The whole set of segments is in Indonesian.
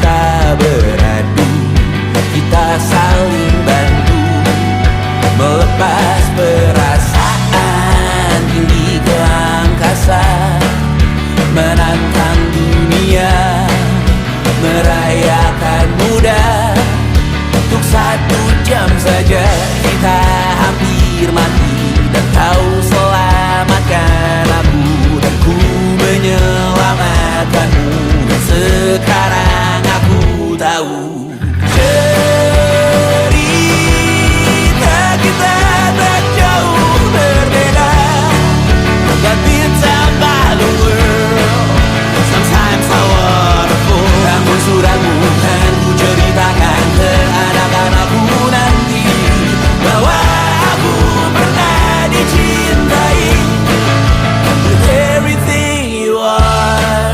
kita beradu, kita saling bantu, melepas perasaan tinggi ke angkasa, menantang dunia, merayakan muda. Untuk 1 jam saja kita hampir mati, dan kau selamatkan aku, dan ku menyelamatkanmu. Dan sekarang aku tahu cerita kita tak jauh berbeda. But it's about the world. Sometimes I wanna fall. Namun suratmu kan ku ceritakan ke anak-anakku nanti, bahwa aku pernah dicintai with everything you are.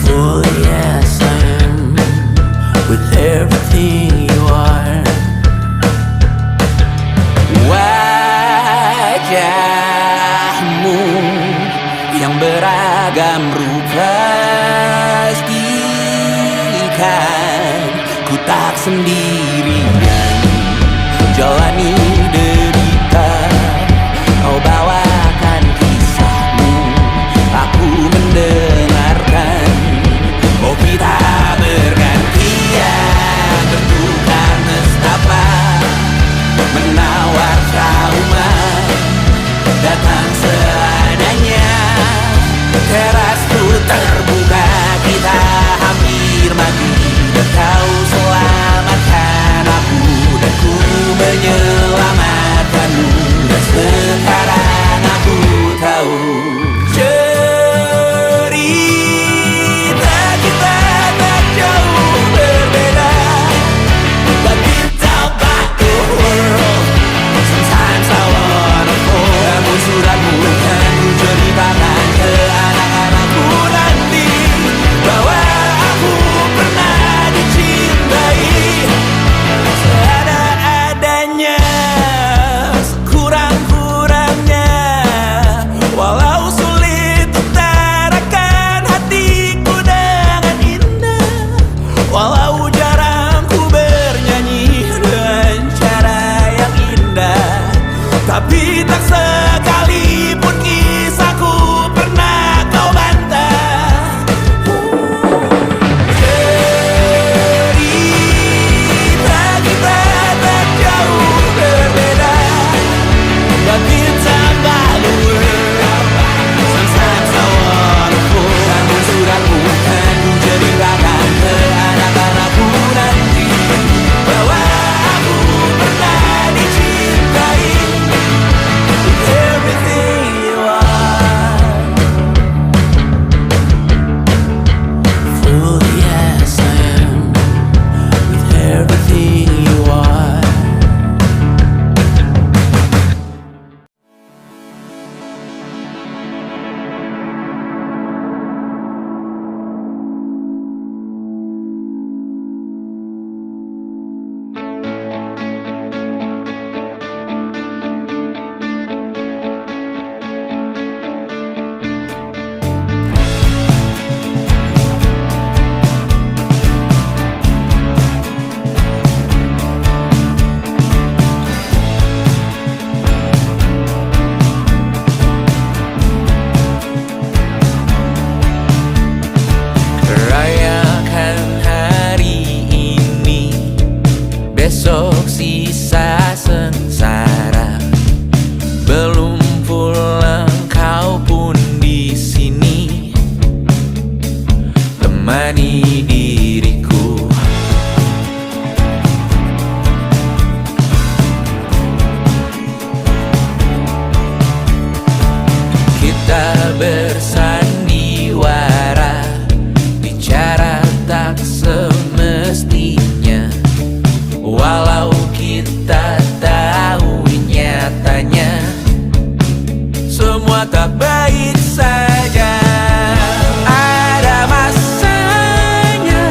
For yes I am with everything you are. Wajahmu yang beragam rupa pastikan ku tak sendirian jalani derita. Kau bawakan kisahmu, aku mendengarkan. Oh kita bergantian bertukar nestapa, menawar trauma, datang seadanya. Terasku terbuka, kita hampir mati, dan kau selamatkan aku, dan ku menyelamatkanmu. Dan sekarang aku tahu cerita kita tak jauh berbeda. But it's about the world. Sometimes I wanna fall. Namun suratmu kan ku ceritakan ke anak-anakku nanti, bahwa aku pernah dicintai seada-adanya, sekurang-kurangnya. Walau sulit utarakan hatiku dengan indah, walau jarang ku bernyanyi dengan cara yang indah, tapi tak sekalipun kisahku pernah kau bantah. Cerita kita tak jauh berbeda, but it's about the world. Sometimes I wanna fall. Namun suratmu kan ku ceritakan ke anak-anakku nanti, bahwa aku pernah dicintai with everything you are. Full yes I am with everything you are. Rayakan hari ini, besok sisa sengsara. Belum pulang kau pun di sini, temani diriku. Kita bersandiwara, bicara tak semestinya, walau kita tahu nyatanya semua tak baik saja. Ada masanya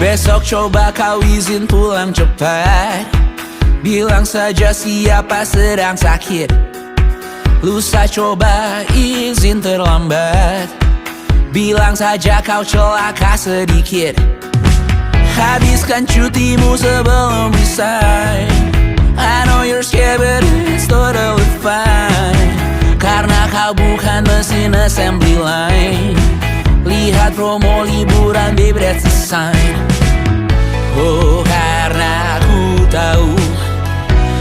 Besok coba kau izin pulang cepat. Bilang saja siapa sedang sakit. Lusa coba izin terlambat. Bilang saja kau celaka sedikit. Habiskan cutimu sebelum resign. I know you're scared but it's totally fine. Karena kau bukan mesin assembly line. Lihat promo liburan baby that's a sign. Oh karena ku tahu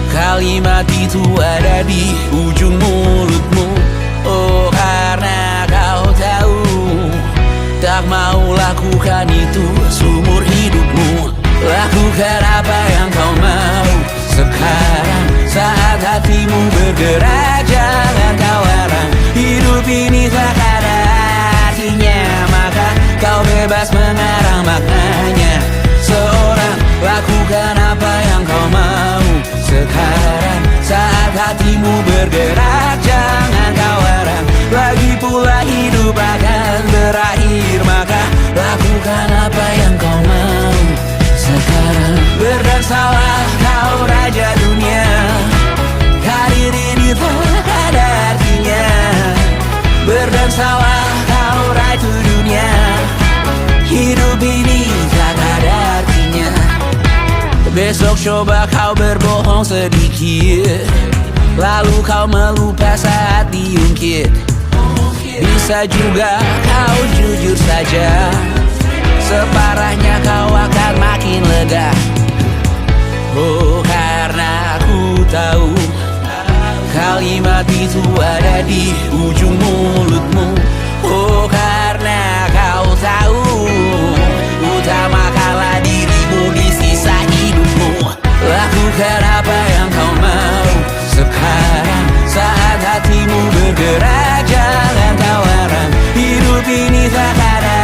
kalimat itu ada di ujung mulutmu. Oh karena kau tahu tak mau lakukan itu seumur hidupmu. Lakukan apa yang kau mau sekarang saat hatimu bergerak. Jangan kau larang. Hidup ini tak ada artinya, maka kau bebas mengarang maknanya. Seorang lakukan apa yang kau mau sekarang saat hatimu bergerak. Jangan kau larang. Lagi pula hidup akan berakhir, maka lakukan apa yang kau mau sekarang. Berdansalah kau raja dunia. Karir ini tak ada artinya. Berdansalah kau ratu dunia. Hidup ini tak ada artinya. Besok coba kau berbohong sedikit, lalu kau melupa saat diungkit. Bisa juga kau jujur saja, separahnya kau akan makin lega. Oh karena ku tahu kalimat itu ada di ujung mulutmu. Oh karena kau tahu utamakanlah dirimu di sisa hidupmu. Lakukan apa yang kau mau sekarang saat hatimu bergerak. Jangan kau larang. Hidup ini tak ada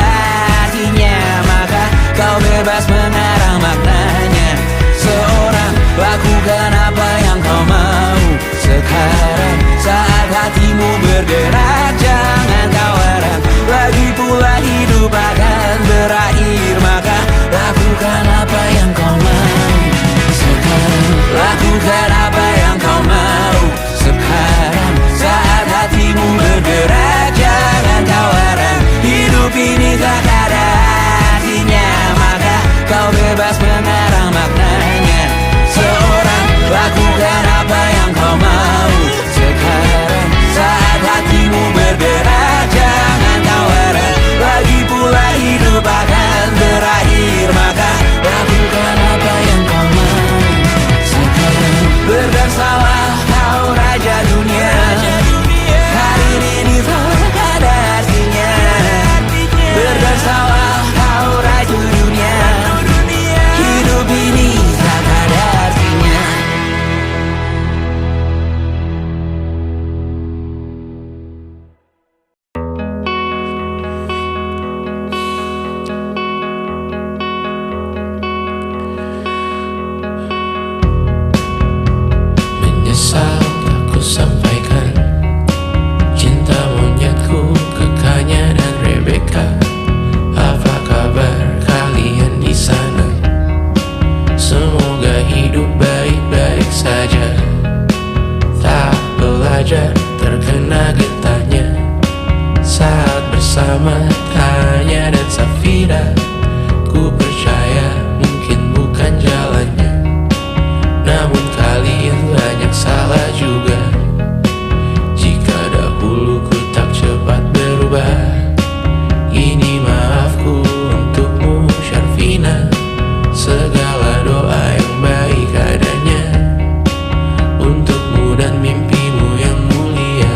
artinya, maka kau bebas mengarang maknanya. Seorang lakukan apa yang kau mau sekarang saat hatimu bergerak. Jangan kau larang. Lagi pula hidup akan berakhir, maka lakukan apa yang kau mau sekarang. Lakukan apa yang kau mau sekarang saat hatimu bergerak. Jangan kau larang. Hidup ini tak ada artinya, maka kau bebas mengarang maknanya. Seorang lakukan apa yang kau mau sekarang saat hatimu bergerak. Jangan kau larang. Lagi pula hidup akan berakhir, maka lakukan apa yang kau mau sekarang. Berdansalah kau raja dunia. Hari ini tak ada artinya. Berdansalah kau ratu dunia. Hidup ini tak ada artinya. Menyesal tak ku sampaikan cinta monyetku ke Kanya dan Rebecca. Apa kabar kalian di sana? Semoga hidup baik-baik saja. Tak belajar terkena getahnya saat bersama Tanya dan Safira. Ku percaya mungkin bukan jalannya, namun kalian banyak salah juga. Jika dahulu ku tak cepat berubah, ini maafku untukmu Syarfina. Segala doa yang baik adanya untukmu dan mimpimu yang mulia.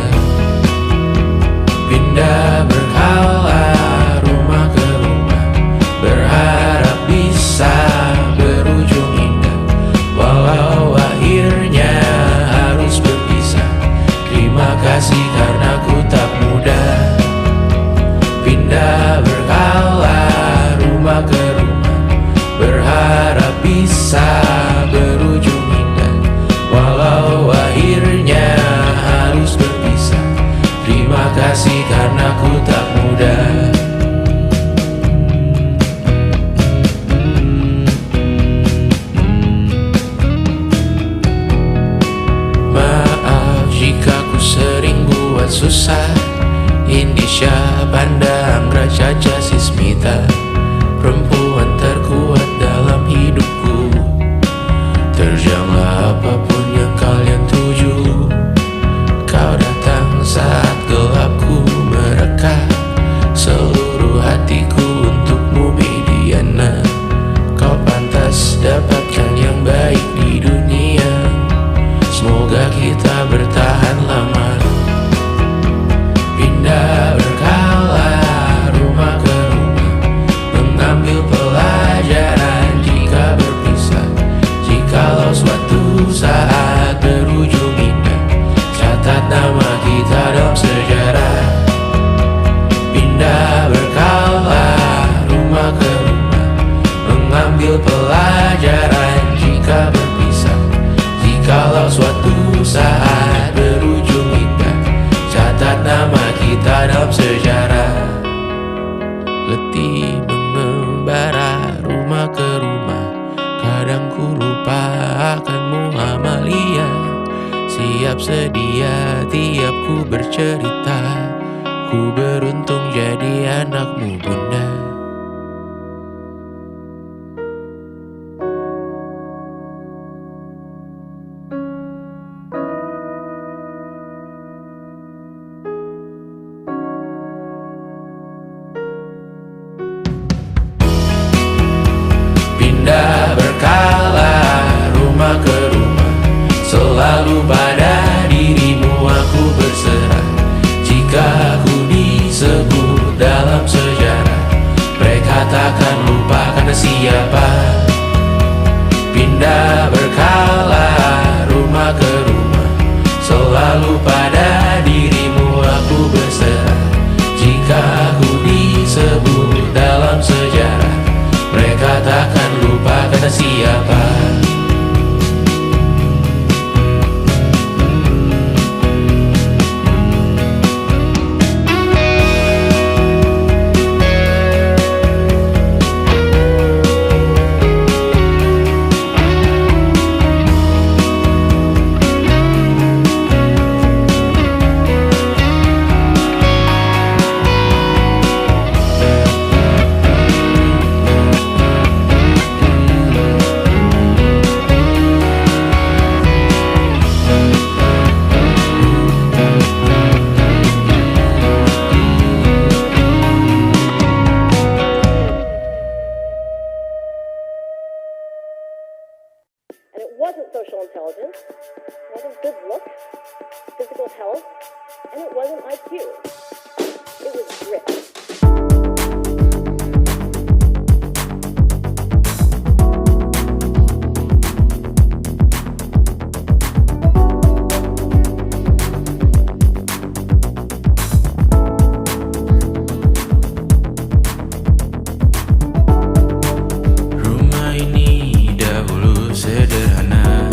Pindah berkala rumah ke rumah, Aku sering buat susah Indisha, Panda, Anggra, Caca, Sismita, perempuan terkuat dalam hidupku. Terjanglah apapun yang kalian tuju. Kau datang saat gelapku mereka. Seluruh hatiku untukmu Mediana. Kau pantas dapatkan yang baik di dunia. Semoga kita bertahan lama. Pindah berkala rumah ke rumah, mengambil pelajaran jika berpisah. Jikalau suatu saat berujung indah, catat nama kita dalam sejarah. Pindah berkala rumah ke rumah, mengambil pelajaran jika berpisah. Jikalau suatu saat berujung indah, catat nama kita dalam sejarah. Letih mengembara rumah ke rumah, kadang ku lupa akanmu Amalia. Siap sedia tiap ku bercerita, ku beruntung jadi anakmu bunda. Pindah berkala rumah ke rumah, selalu pada dirimu aku berserah. Jika aku disebut dalam sejarah, mereka takkan lupa karena siapa. Pindah berkala rumah ke rumah, selalu pada dirimu aku berserah. Jika aku disebut dalam sejarah, mereka takkan lupa kata siapa. And it wasn't social intelligence, it wasn't good looks, physical health, and it wasn't IQ. It was grit. Rumah ini dahulu sederhana,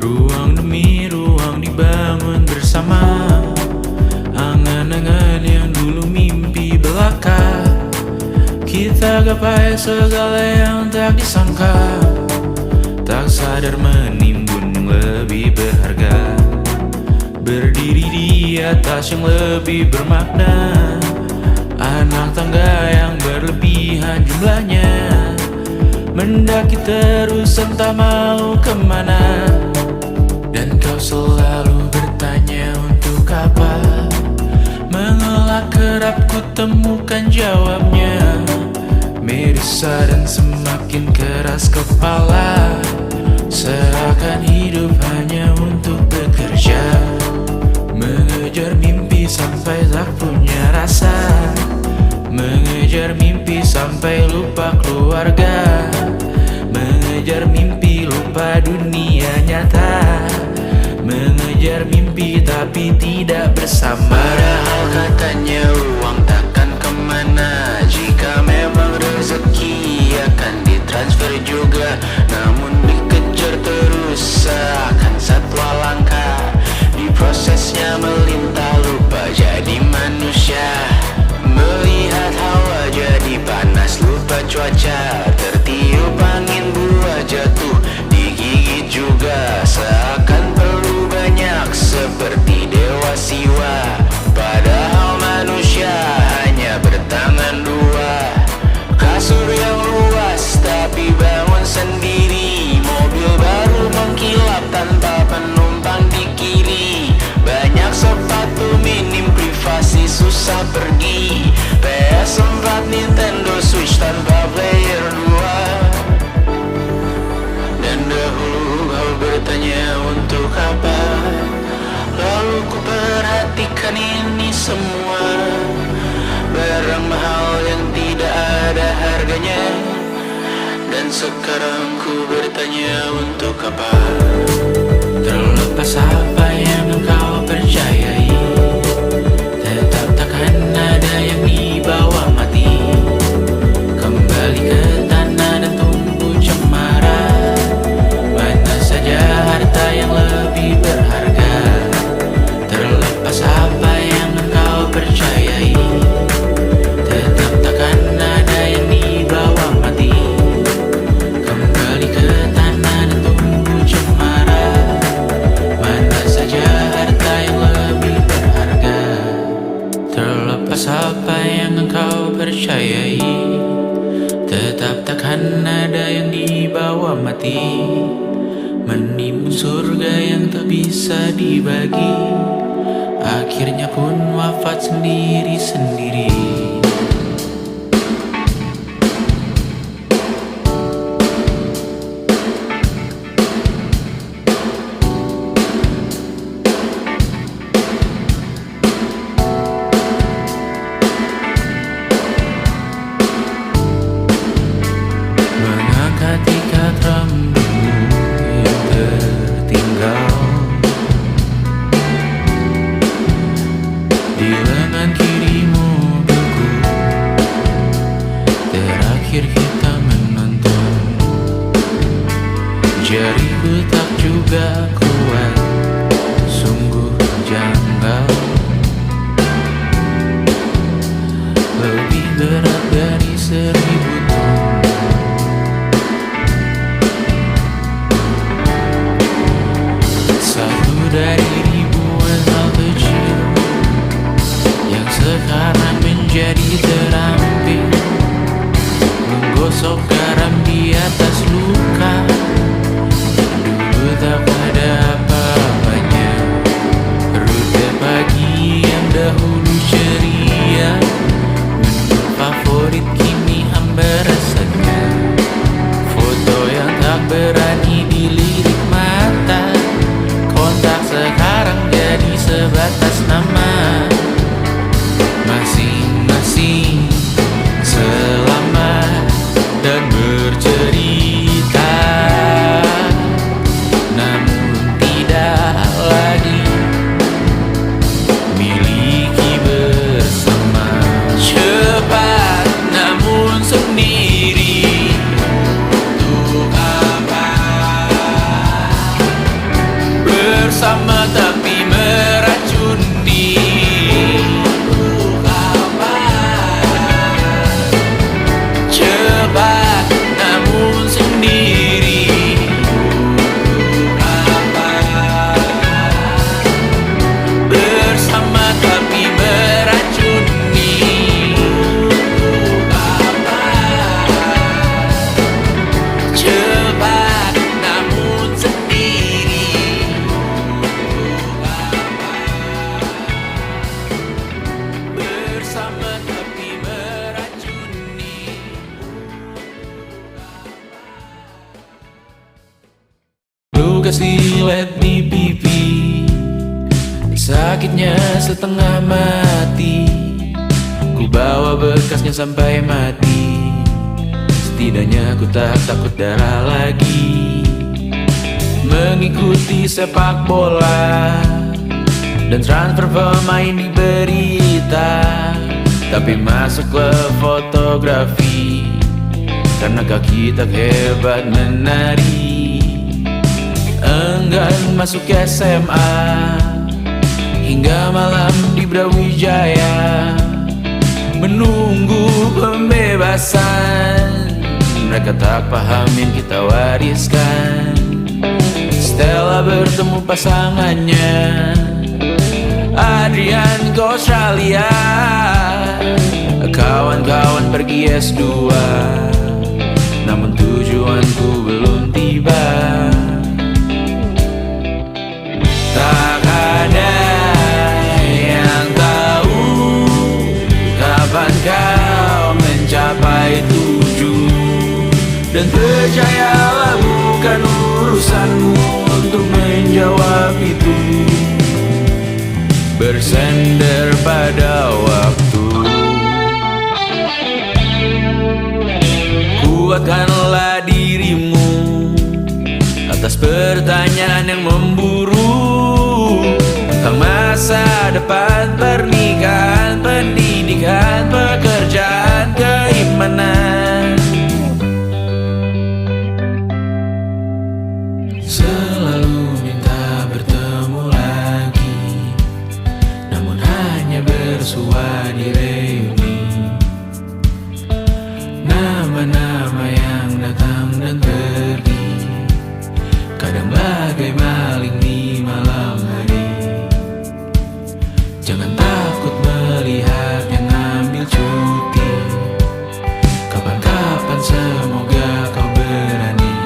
ruang demi ruang dibangun bersama. Angan-angan yang dulu mimpi belaka, kita gapai segala yang tak disangka. Tak sadar menimbun yang lebih berharga, berdiri di atas yang lebih bermakna. Anak tangga yang berlebihan jumlahnya, mendaki terus entah mau kemana. Dan kau selalu bertanya untuk apa, mengelak kerap ku temukan jawabnya. Merisa dan semakin keras kepala, seakan hidup hanya untuk bekerja. Mengejar mimpi sampai tak punya rasa, mengejar mimpi sampai lupa keluarga, mengejar mimpi lupa dunia nyata, mengejar mimpi tapi tidak bersama. Padahal katanya uang takkan kemana, jika memang rezeki akan ditransfer juga. Namun dikejar terus seakan satwa langka, di prosesnya melintah lupa jadi manusia. Melihat hawa jadi panas lupa cuaca, tertiup angin buah jatuh digigit juga. Seakan perlu banyak seperti menghabiskan ini semua, barang mahal yang tidak ada harganya. Dan sekarang ku bertanya untuk apa? Terlepas apa yang engkau percayai, tetap takkan ada yang dibawa mati. Kembali ke tanah dan tumbuh cemara. Mana saja harta yang lebih berharga. Terlepas apa yang engkau percayai, tetap takkan ada yang dibawa mati. Kembali ke tanah dan tumbuh cemara. Mana saja harta yang lebih berharga. Terlepas apa yang engkau percayai, tetap takkan ada yang dibawa mati. Menimbun surga yang tak bisa dibagi, akhirnya pun wafat sendiri-sendiri. Mengangkat ikat rambutmu yang tertinggal di lengan kiri mobilku. Terakhir kita menonton, jariku tak juga kuat, sungguh janggal. Lebih berat dari 1000 ton. Satu dari ribuan hal kecil yang sekarang menjadi terampil, menggosok garam di atas luka. Dulu tak ada apa-apanya, rute pagi yang dahulu ceria, menu favorit kini hambar rasanya. Foto yang tak berani dilirik mata, kontak sekarang jadi sebatas nama. Masing-masing selamat dan bercerita, namun tidak lagi miliki bersama. Cepat namun sendiri, untuk apa? Bersama tapi meracuni, untuk apa? Cepat namun sendiri, untuk apa? Bersama tapi meracuni, untuk apa? Cepat namun sendiri, untuk apa? Bersama tapi meracuni. Luka silet di pipi, sakitnya setengah mati. Ku bawa bekasnya sampai mati. Setidaknya ku tak takut darah lagi. Mengikuti sepak bola dan transfer pemain di berita, tapi masuk ke fotografi karena kaki tak hebat menari. Enggan masuk SMA hingga malam di Brawijaya, menunggu pembebasan. Mereka tak paham yang kita wariskan. Stella bertemu pasangannya, Adrian ke Australia, kawan-kawan pergi S2, namun tujuanku belum tiba. Tak ada yang tahu kapan kau mencapai tujuh, dan percayalah bukan urusanmu untuk menjawab itu. bersender pada waktu. Kuatkanlah dirimu atas pertanyaan yang memburu tentang masa depan, pernikahan, pendidikan, pekerjaan, keimanan. Selalu minta bertemu lagi, namun hanya bersua di reuni. Nama-nama yang datang dan pergi, kadang bagai maling di malam hari. Jangan takut melihat yang ambil cuti, kapan-kapan semoga kau berani.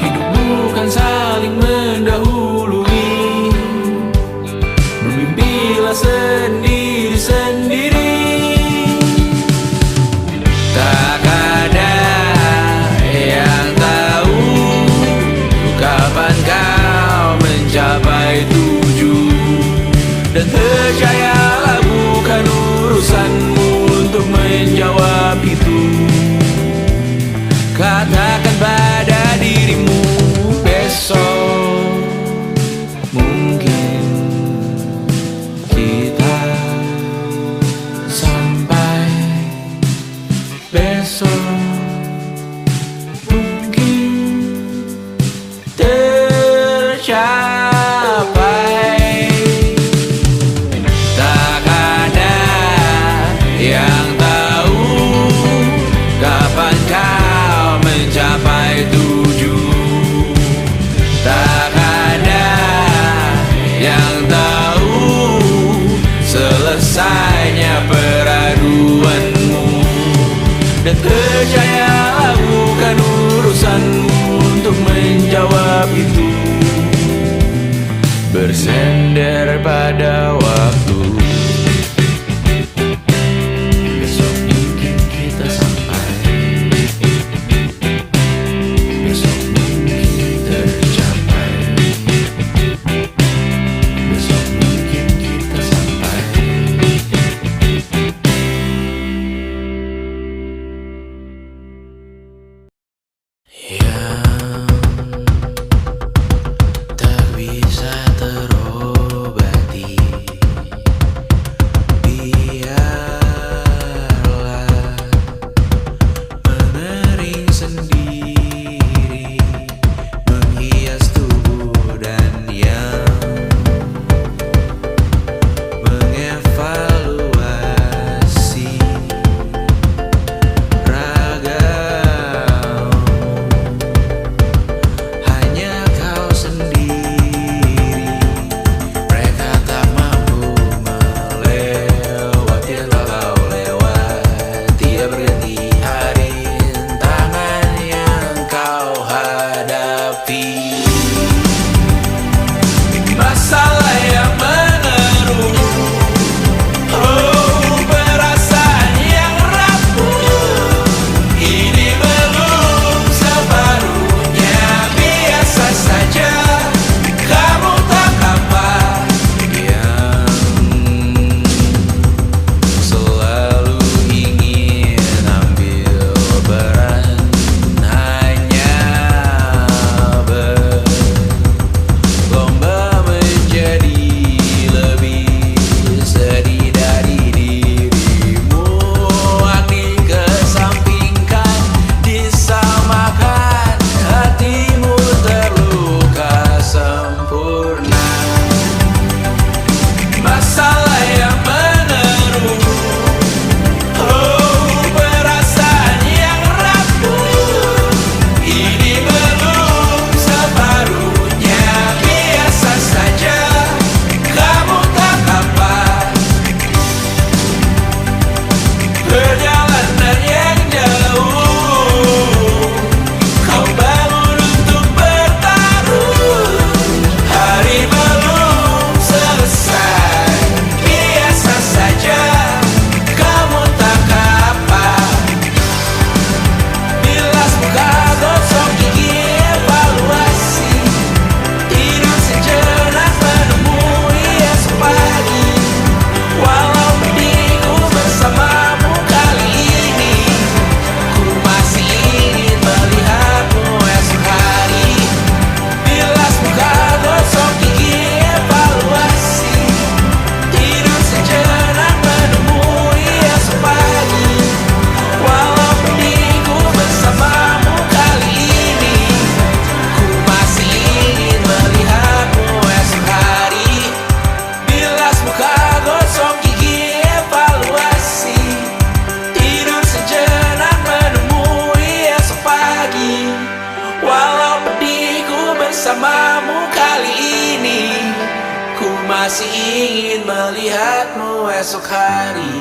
Hidup bukan saling mendahului, bermimpilah sendiri-sendiri. Tak ada yang tahu kapan kau mencapai tujuan, dan percayalah bukan urusanmu untuk menjawab itu. Katakan pada dirimu besok mungkin kita sampai, besok mungkin tercapai. Tak ada yang tahu kapan kau mencapai tujuan. Tak ada yang tahu selesainya peraduanmu, dan percayalah bukan urusanmu untuk menjawab itu. Bersender pada waktu. Besok mungkin kita sampai, besok mungkin tercapai, besok mungkin kita sampai. Yang tak bisa terobati masih ingin melihatmu esok hari.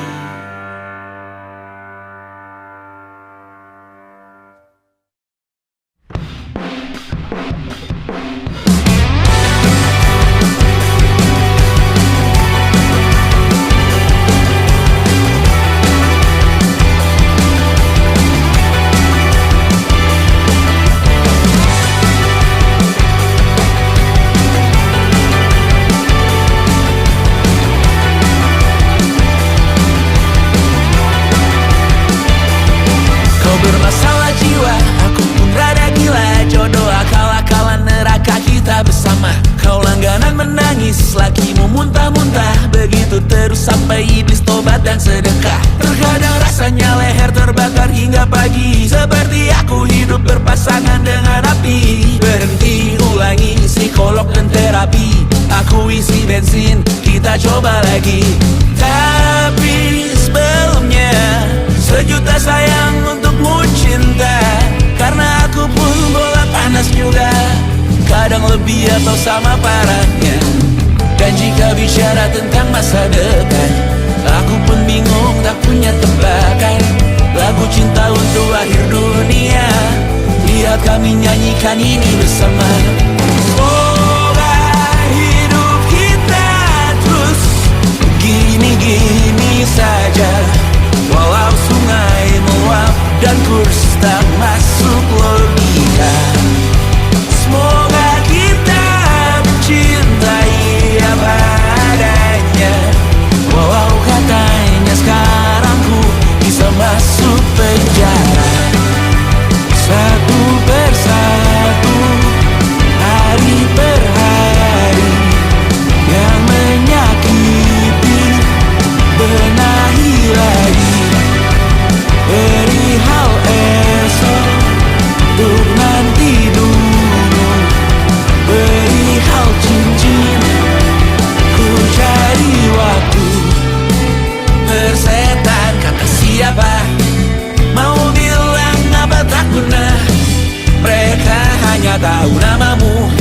Bermasalah jiwa, aku pun rada gila. Jodoh akal-akalan neraka kita bersama. Kau langganan menangis, lakimu muntah-muntah. Begitu terus sampai iblis tobat dan sedekah. Terkadang rasanya leher terbakar hingga pagi. Seperti aku hidup berpasangan dengan api. Berhenti, ulangi psikolog dan terapi. Aku isi bensin, kita coba lagi. Tapi sebelumnya sejuta sayang untukmu cinta. Karena aku pun bola panas juga, kadang lebih atau sama parahnya. Dan jika bicara tentang masa depan, aku pun bingung tak punya tebakan. Lagu cinta untuk akhir dunia, lihat kami nyanyikan ini bersama. Semoga hidup kita terus gini-gini saja. Walau sungai meluap dan kurs tak masuk logika. Semoga kita mencintai apa adanya. Walau katanya sekarang ku bisa masuk penjara. Satu persatu, hari per hari, yang menyakiti benahi lagi. Perihal esok, untuk nanti dulu. Perihal cincin, ku cari waktu. Persetan kata siapa, mau bilang apa tak guna. Mereka hanya tahu namamu,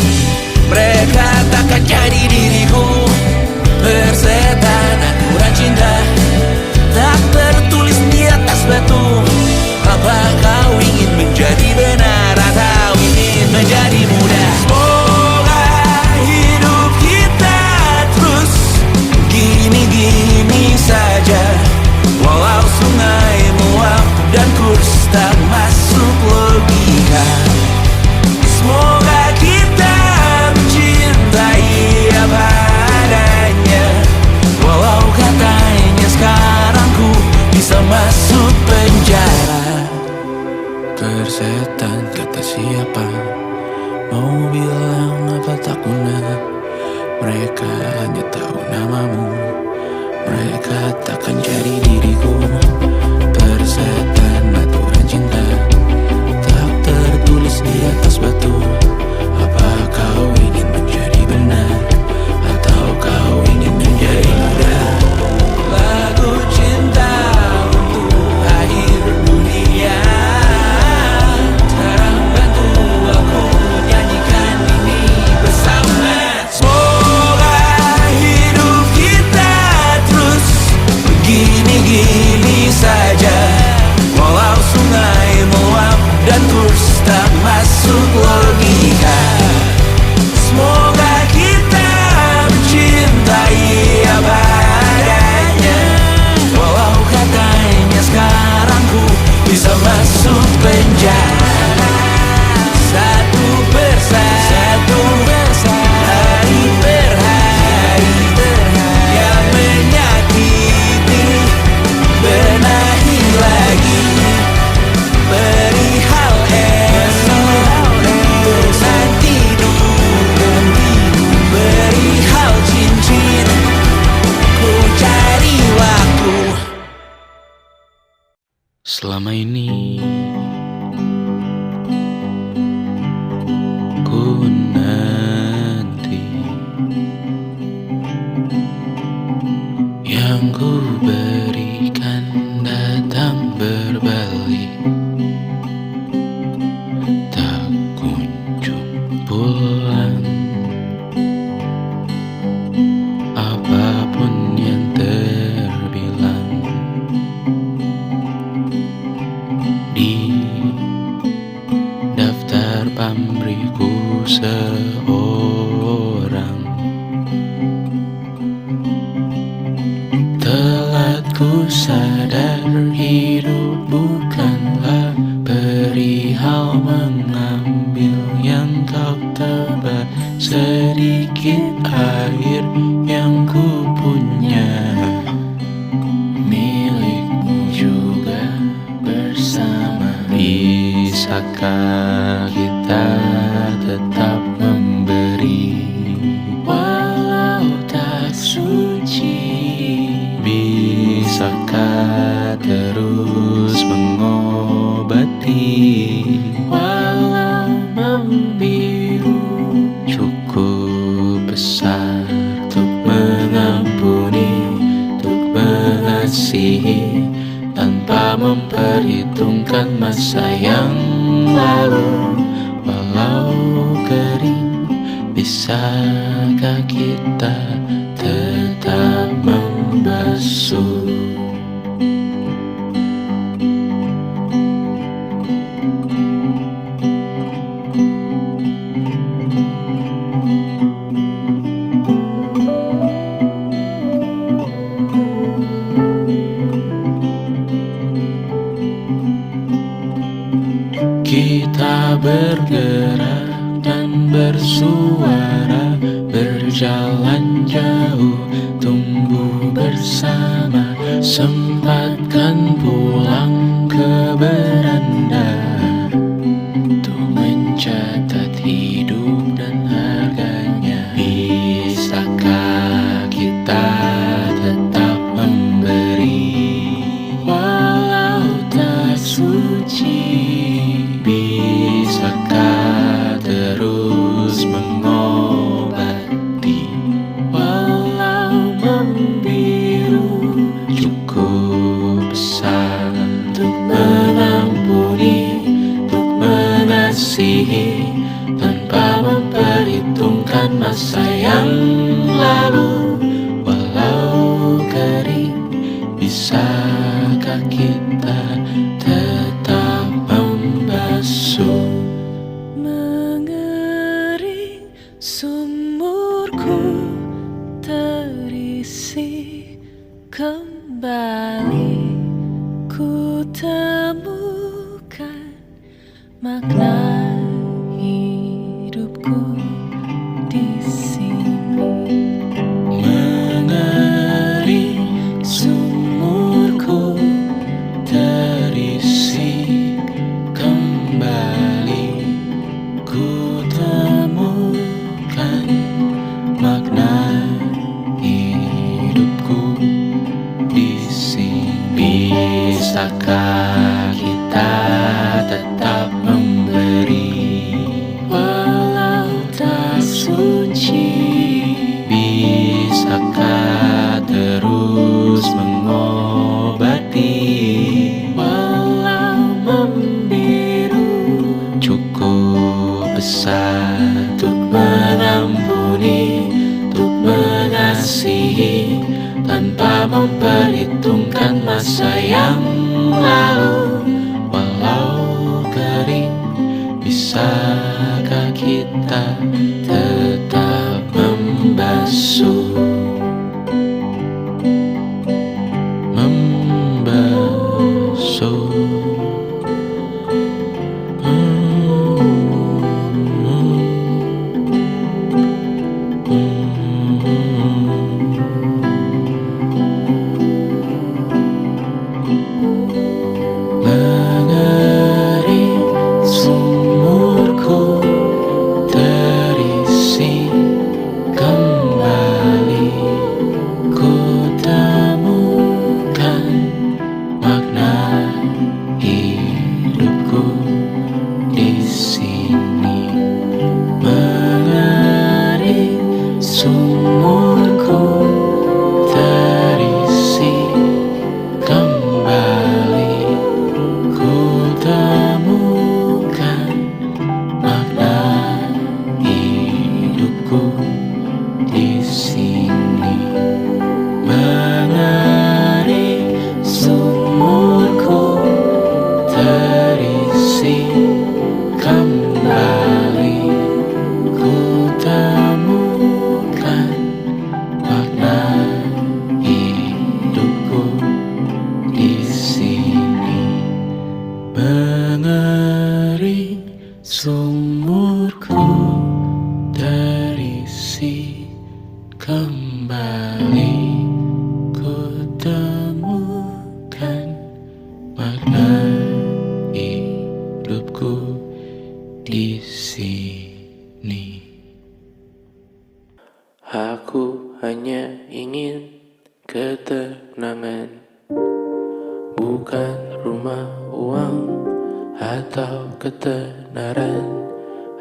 mereka takkan jadi diriku. Persetan aturan cinta tak tertulis di atas batu. Apa kau ingin menjadi benar atau ingin menjadi muda? Semoga hidup kita terus gini-gini saja. Walau sungai meluap dan kurs tak masuk logika. Semoga kita mencintai apa adanya. Walau katanya sekarang ku bisa masuk penjara. Persetan kata siapa, mau bilang apa tak guna. Mereka hanya tahu namamu, mereka takkan jadi diriku. Persetan aturan cinta tak tertulis di atas batu. Apa kau ingin menjadi benar atau kau ingin menjadi muda? Lagu cinta untuk akhir dunia, sekarang bantu aku nyanyikan ini bersama. Semoga hidup kita terus begini-gini saja. Walau sungai meluap dan kurs tak masuk logika. Semoga kita mencintai apa adanya. Walau katanya sekarang ku bisa masuk penjara. Satu persatu, hari per hari, yang menyakiti benahi lagi. Perihal esok, untuk nanti dulu. Perihal cincin, ku cari waktu. Selama ini ku nanti yang ku berikan datang berbalik, tak kunjung pulang. air yang ku punya, milikmu juga bersama. Bisakah kita tetap memberi walau tak suci? Bisakah terus mengobati walau membiru? Cukup besar untuk mengampuni, untuk mengasihi, tanpa memperhitungkan masa yang lalu. Walau kering, bisakah kita tetap membasuh? Kita bergerak dan bersuara, berjalan jauh, tumbuh bersama. Sempatkan pulang ke beranda untuk mencatat hidup dan harganya. Bisakah kita tetap memberi walau tak suci? Bisakah terus mengobati walau membiru? Cukup besar untuk mengampuni, untuk mengasihi, tanpa memperhitungkan masa yang lalu. Walau kering, bisakah kita tetap membasuh? Mengering sumurku terisi kembali, ku temukan makna hidupku di sini. Mengering sumurku terisi kembali, ku temukan makna hidupku di sini. Bisakah kita tetap memberi walau tak suci? Bisakah terus mengobati walau membiru? Cukup besar untuk mengampuni, untuk mengasihi, tanpa memperhitungkan masa yang lalu. Walau kering, bisakah kita tetap membasuh? Membasuh. Mengering sumurku terisi kembali, ku temukan makna hidupku di sini. Mengering sumurku kembali ku temukan makna hidupku di sini. Aku hanya ingin ketenangan, bukan rumah, uang, atau ketenaran.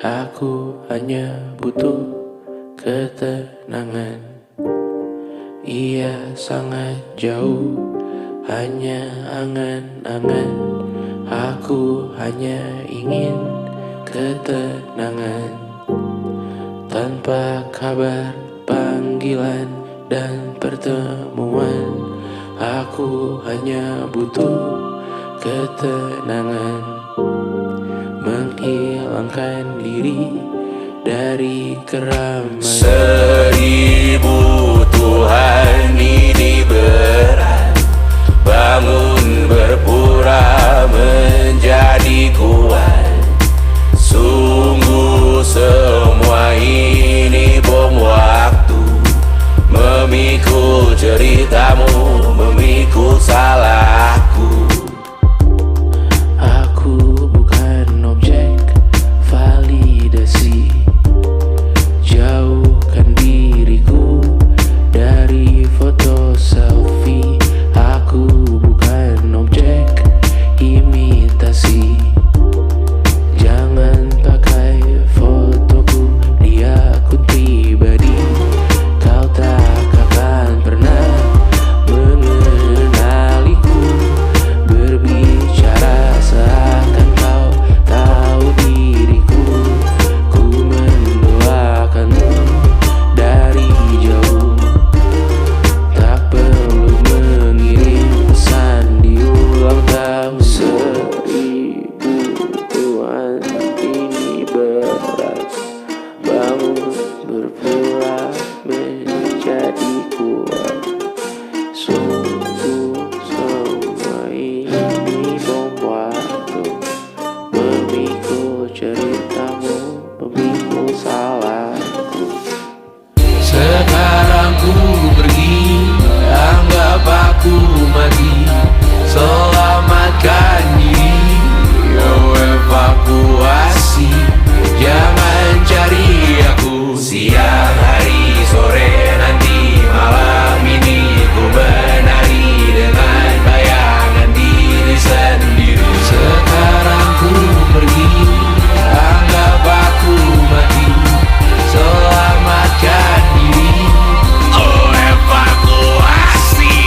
Aku hanya butuh ketenangan. Ia sangat jauh, hanya angan-angan. Aku hanya ingin ketenangan. Tanpa kabar, panggilan, dan pertemuan, aku hanya butuh ketenangan. Menghilangkan diri dari keramaian. 1000 Tuhan ini berat, bangun berpura menjadi kuat. Sungguh semua ini bom waktu, memikul ceritamu, memikul salahku. Aku bukan objek validasi. Jauhkan diriku dari foto selfie. Aku bukan objek imitasi. Jangan pakai fotoku di akun pribadi. Kau tak akan pernah mengenaliku. Berbicara seakan kau tahu diriku. Ku mendoakanmu dari jauh. Tak perlu mengirim pesan di ulang tahun. 1000 Tuhan ini berat, bangun berpura menjadi kuat. Sungguh semua ini bom waktu, memikul ceritamu, memikul salahku. Sekarang ku pergi, anggap aku mati. Selamatkan diri, Evakuasi, jangan cari aku. Siang hari, sore, nanti malam ini ku menari dengan bayangan diri sendiri. sekarang ku pergi, Anggap aku mati, selamatkan diri. Oh, evakuasi,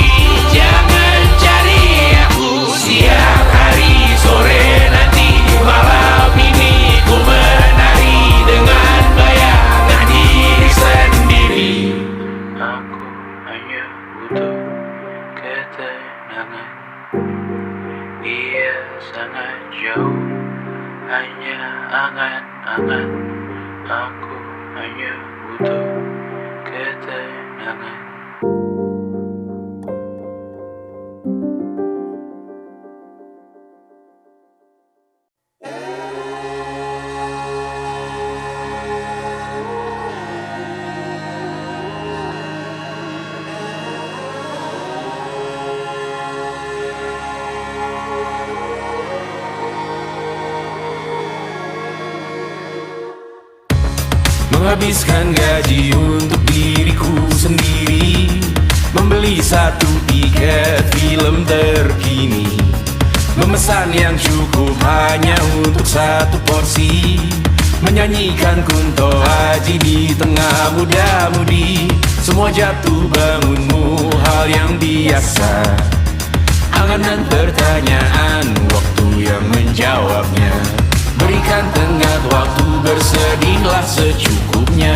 jangan cari aku. Siang hari, sore, nanti malam ini ku menari dengan bayangan diri sendiri. aku hanya butuh ketenangan. Ia sangat jauh, hanya angan-angan. Aku hanya butuh ketenangan. Menghabiskan gaji untuk diriku sendiri, membeli satu tiket film terkini, memesan yang cukup hanya untuk satu porsi, menyanyikan Kunto Aji di tengah muda-mudi. Semua jatuh bangunmu hal yang biasa, angan dan pertanyaan, waktu yang menjawabnya. Berikan tenggat waktu, bersedihlah secukupnya.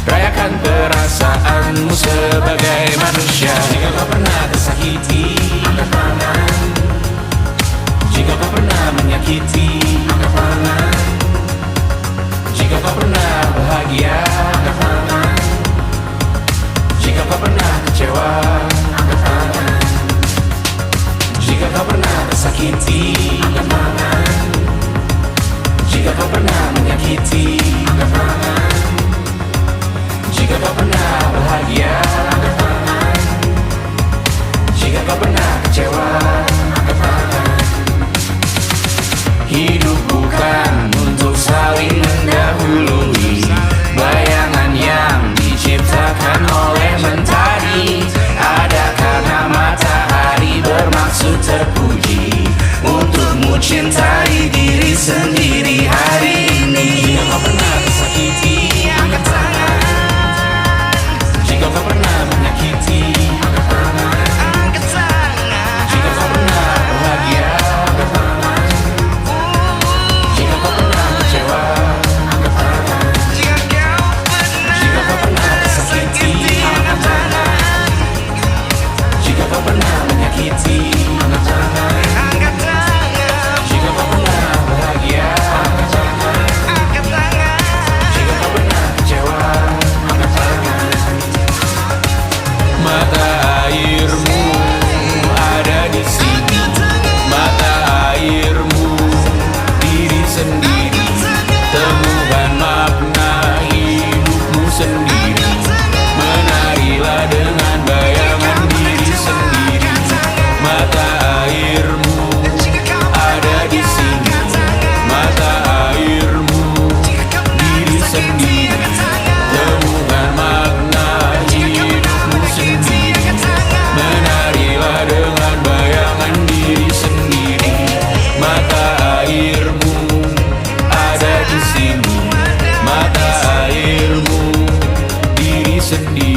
Rayakan perasaanmu sebagai manusia. Jika kau pernah tersakiti, angkat tangan. Jika kau pernah menyakiti, angkat tangan. Jika kau pernah bahagia, angkat tangan. Jika kau pernah kecewa, angkat tangan. Jika kau pernah tersakiti, angkat tangan. Jika kau pernah menyakiti, angkat tangan. Jika kau pernah bahagia,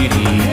diri